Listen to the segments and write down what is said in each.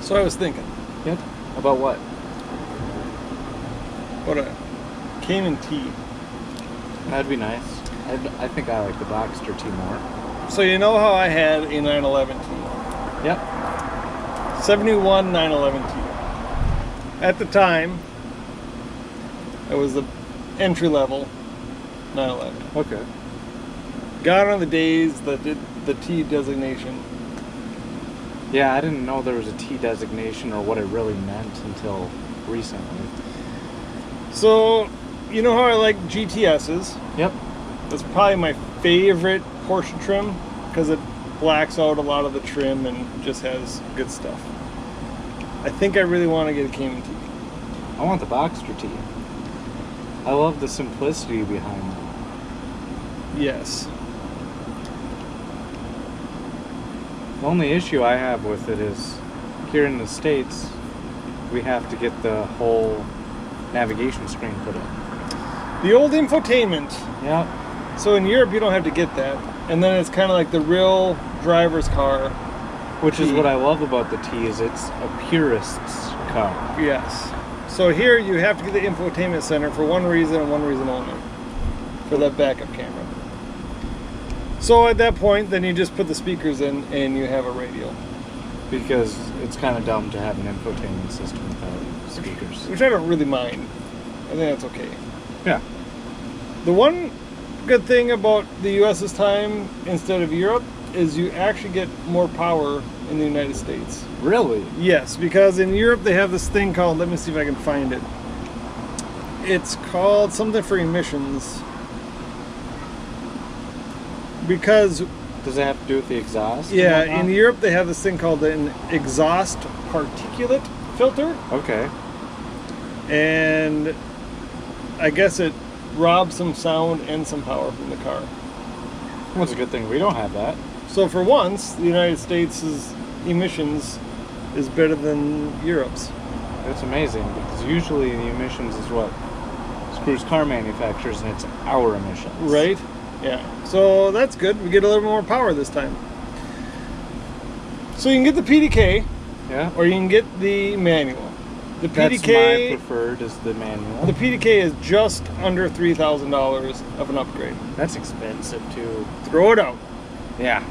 So I was thinking, Yep. About what? what a Cayman T. That'd be nice. I think I like the Boxster T more. So you know how I had a 911 T? Yep. 71 911 T. At the time, it was the entry-level 911. Okay. Gone are the days that did the T designation. Yeah, I didn't know there was a T designation or what it really meant until recently. So, you know how I like GTSs? Yep. That's probably my favorite Porsche trim because it blacks out a lot of the trim and just has good stuff. I think I really want to get a Cayman T. I want the Boxster T. I love the simplicity behind it. Yes. The only issue I have with it is here in the States, we have to get the whole navigation screen put in. The old infotainment. Yep. So in Europe, you don't have to get that. And then it's kind of like the real driver's car. Which is T. what I love about the T is it's a purist's car. Yes. So here you have to get the infotainment center for one reason and one reason only. For that backup camera. So at that point, then you just put the speakers in and you have a radio. Because it's kind of dumb to have an infotainment system without speakers. Which I don't really mind. I think that's okay. Yeah. The one good thing about the US this time instead of Europe is you actually get more power in the United States. Really? Yes, because in Europe they have this thing called, let me see if I can find it. It's called something for emissions. Because Does it have to do with the exhaust? yeah, and in whatnot? Europe they have this thing called an exhaust particulate filter, Okay. and I guess it robs some sound and some power from the car. Well, it's a good thing we don't have that. So for once, the United States' emissions is better than Europe's. It's amazing because usually the emissions is what screws car manufacturers, and it's our emissions. Right? Yeah. So that's good. We get a little more power this time. So you can get the PDK Yeah. or you can get the manual. The That's my PDK, preferred is the manual. the PDK is just under $3,000 of an upgrade. That's expensive too. Throw it out. Yeah.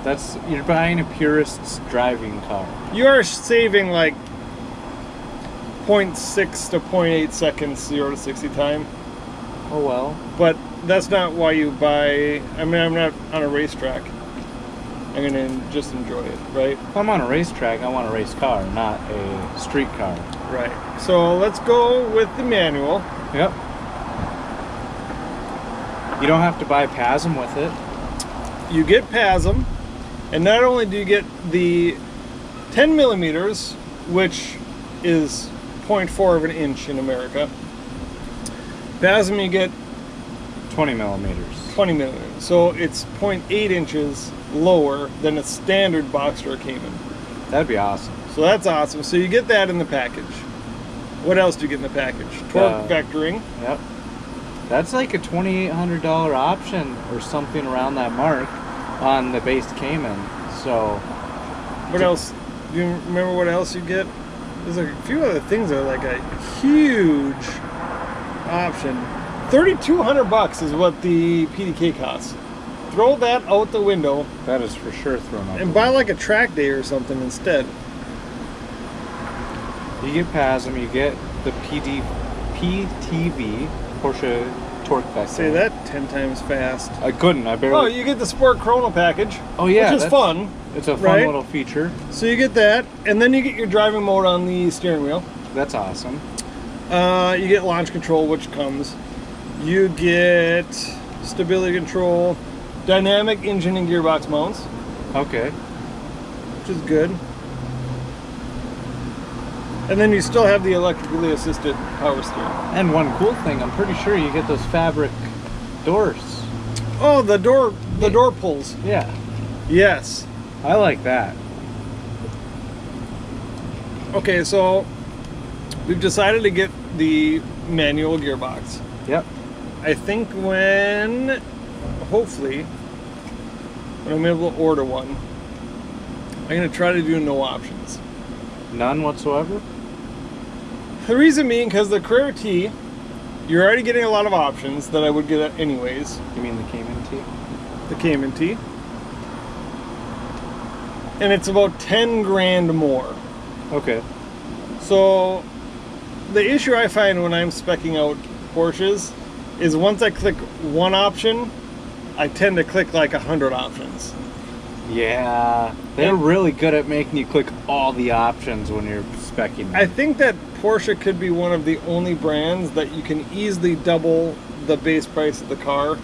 That's you're buying a purist's driving car. You are saving like 0.6 to 0.8 seconds 0 to 60 time. Oh well. But that's not why you buy. I mean, I'm not on a racetrack. I'm gonna just enjoy it, right? If I'm on a racetrack, I want a race car, not a street car. Right. So let's go with the manual. Yep. You don't have to buy PASM with it. You get PASM, and not only do you get the 10 millimeters, which is 0.4 of an inch in America. PASM you get 20 millimeters. 20 millimeters, so it's 0.8 inches lower than a standard Boxster or Cayman. That'd be awesome. So that's awesome. So you get that in the package. What else do you get in the package? Torque vectoring. Yep. That's like a $2,800 option or something around that mark on the base Cayman. So What else? Do you remember what else you get? There's like a few other things that are like a huge option. $3,200 is what the PDK costs. Throw that out the window that is for sure thrown out. and buy like a track day or something instead. You get PASM, you get the PTV, Porsche Torque Vector. Say that 10 times fast. I couldn't, I barely. Oh, you get the Sport Chrono package. Oh, yeah, Which is that's fun. It's a fun right? little feature. So you get that, and then you get your driving mode on the steering wheel. That's awesome. You get launch control, which comes. You get stability control, dynamic engine and gearbox mounts, Okay. which is good. And then you still have the electrically assisted power steering. And one cool thing, I'm pretty sure you get those fabric doors. Oh, the door pulls. Yeah. Yes. I like that. Okay, so we've decided to get the manual gearbox. Yep. I think hopefully, when I'm able to order one, I'm going to try to do no options. None whatsoever? The reason being because the Carrera T, you're already getting a lot of options that I would get anyways. You mean the Cayman T? The Cayman T. And it's about 10 grand more. Okay. So the issue I find when I'm speccing out Porsches is once I click one option, I tend to click like 100 options. Yeah, they're really good at making you click all the options when you're speccing them. I think that Porsche could be one of the only brands that you can easily double the base price of the car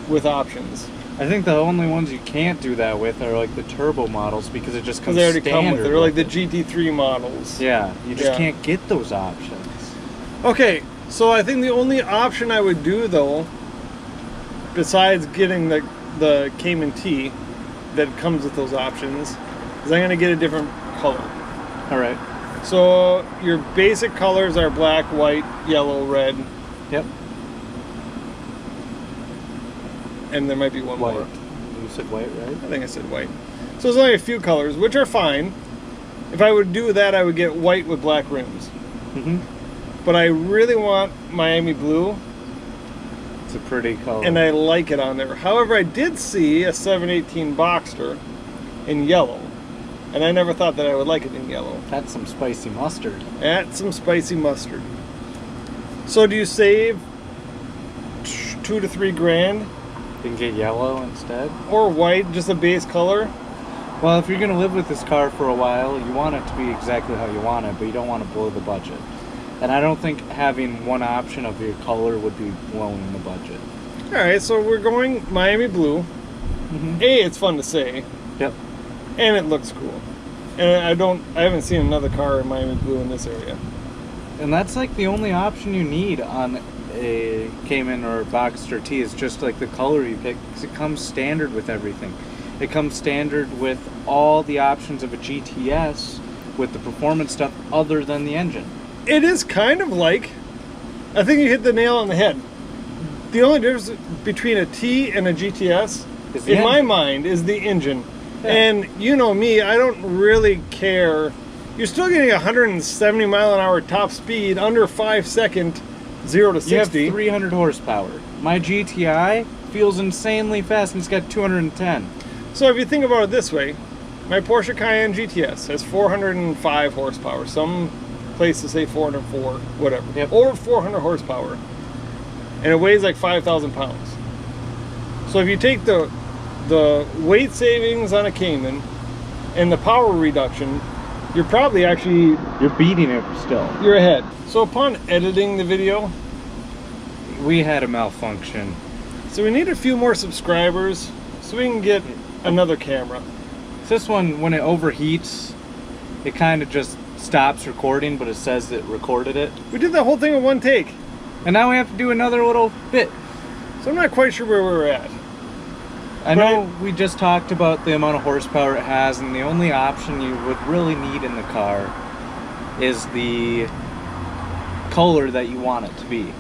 with options. I think the only ones you can't do that with are like the turbo models because it just Because comes they already standard. come with it, or like the GT3 models. Yeah, you just Yeah. can't get those options. Okay, so I think the only option I would do though, besides getting the Cayman T that comes with those options, is I'm gonna get a different color. All right. So your basic colors are black, white, yellow, red, Yep. and there might be one White. more. You said white, right? I think I said white. So there's only a few colors, which are fine. If I would do that, I would get white with black rims. Mm-hmm. But I really want Miami blue, It's a pretty color. and I like it on there. However, I did see a 718 Boxster in yellow, and I never thought that I would like it in yellow. That's some spicy mustard. Add some spicy mustard. So do you save 2 to 3 grand, You can get yellow instead. or white, just a base color? Well, if you're going to live with this car for a while, you want it to be exactly how you want it, but you don't want to blow the budget. And I don't think having one option of your color would be blowing the budget. All right, so we're going Miami blue. Mm-hmm. A, it's fun to say, Yep. and it looks cool. And I haven't seen another car in Miami blue in this area. And that's like the only option you need on a Cayman or Boxster T is just like the color you pick, because it comes standard with everything. It comes standard with all the options of a GTS with the performance stuff other than the engine. It is kind of like, I think you hit the nail on the head. The only difference between a T and a GTS, Is the in my engine. mind, is the engine. Yeah. And you know me, I don't really care. You're still getting 170 mile an hour top speed under 5 second 0 to 60. You have 300 horsepower. My GTI feels insanely fast and it's got 210. So if you think about it this way, my Porsche Cayenne GTS has 405 horsepower. Some places say 404, whatever. Yep. Or 400 horsepower. And it weighs like 5,000 pounds. So if you take the weight savings on a Cayman and the power reduction, you're probably actually, You're beating it still. you're ahead. So upon editing the video, We had a malfunction. so we need a few more subscribers so we can get another camera. This one, when it overheats, it kind of just stops recording, but it says it recorded it. We did the whole thing in one take. And now we have to do another little bit. So I'm not quite sure where we're at. I know we just talked about the amount of horsepower it has, and the only option you would really need in the car is the color that you want it to be.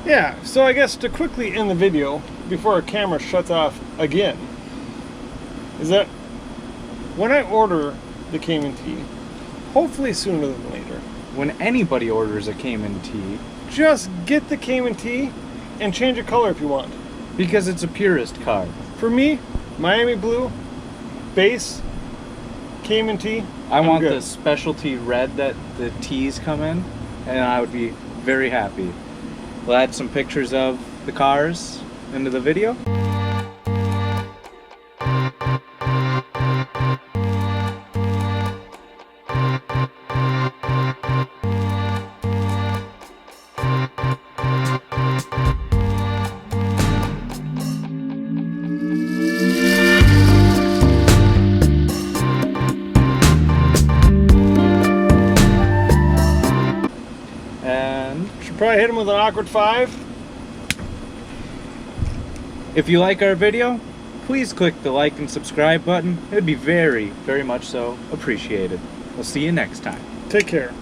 Yeah, so I guess to quickly end the video before our camera shuts off again, is that when I order the Cayman T, hopefully sooner than later, When anybody orders a Cayman T, just get the Cayman T and change the color if you want. because it's a purist car. For me, Miami blue, base, Cayman T, I I'm want good. the specialty red that the T's come in, and I would be very happy. We'll add some pictures of the cars into the video. And Should probably hit him with an awkward 5. if you like our video, please click the like and subscribe button. It would be very, very much so appreciated. We'll see you next time. Take care.